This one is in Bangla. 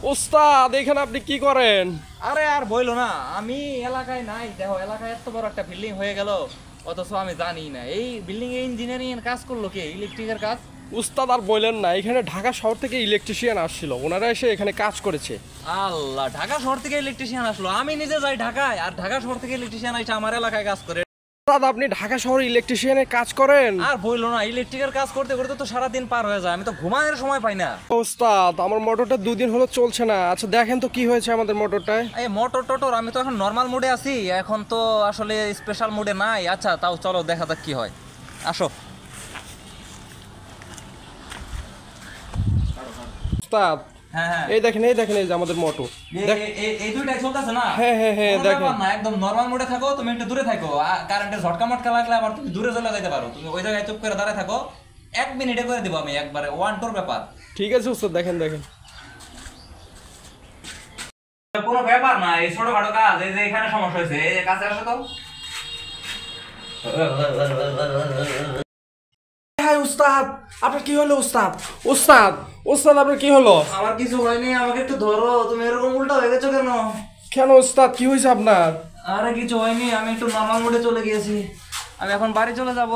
ওস্তাদ এখানে আপনি কি করেন? আরে আর বইলো না, আমি এলাকায় নাই। দেখো এলাকায় এত বড় একটা বিল্ডিং হয়ে গেল, অথচ আমি জানি না এই বিল্ডিং এ ইঞ্জিনিয়ারিং এর কাজ করলো কে, ইলেকট্রিকের কাজ। উস্তাদ আর বললেন না, এখানে ঢাকা শহর থেকে ইলেকট্রিশিয়ান আসছিল, ওনারা এসে এখানে কাজ করেছে। আল্লাহ, ঢাকা শহর থেকে ইলেকট্রিশিয়ান আসলো? আমি নিজে যাই ঢাকায়, আর ঢাকা শহর থেকে ইলেকট্রিশিয়ান এসে আমার এলাকায় কাজ করে। উস্তাদ আপনি ঢাকা শহরে ইলেকট্রিশিয়ানের কাজ করেন? আর বইলো না, ইলেকট্রিকের কাজ করতে করতে তো সারাদিন পার হয়ে যায়, আমি তো ঘুমানোর সময় পাই না। ওস্তাদ আমার মোটরটা 2 দিন হলো চলছে না। আচ্ছা দেখেন তো কি হয়েছে আমাদের মোটরটায়। এই মোটর টোটর আমি তো এখন নর্মাল মোডে আছি, এখন তো আসলে স্পেশাল মোডে নাই। আচ্ছা তাও চলো দেখা যাক কি হয়, আসো। উস্তাদ হ্যাঁ হ্যাঁ, এই দেখেন এই যে আমাদের মোটর। এই দুইটাই চলতেছে না? হ্যাঁ হ্যাঁ হ্যাঁ কোনো দেখেন। ব্যাপার না, একদম নরমাল মোডে থাকো, তুমি একটু দূরে থাকো। কারেন্টের ঝটকা মটকা লাগলে আবার তুমি দূরে চলে যেতে পারো, তুমি ওই জায়গায় চুপ করে দাঁড়ায় থাকো। 1 মিনিটে করে দিব আমি, একবারে ওয়ান টোর ব্যাপার। ঠিক আছে উস্তাদ, দেখেন। কোনো ব্যাপার না, এই ছোটখাটো কাজ, এই যে এখানে সমস্যা হয়েছে, এই যে কাছে আসো তো। হ্যাঁ উস্তাদ, আপনার কি হলো উস্তাদ? উস্তাদ আপনার কি হলো? আমার কিছু হয়নি, আমাকে একটু ধরো। তুমি এরকম উল্টা হয়ে গেছো কেন? কেন উস্তাদ, কি হয়েছে আপনার? আরে কিছু হয়নি, আমি একটু নরমাল মোডে চলে গিয়েছি। আমি এখন বাড়ি চলে যাব।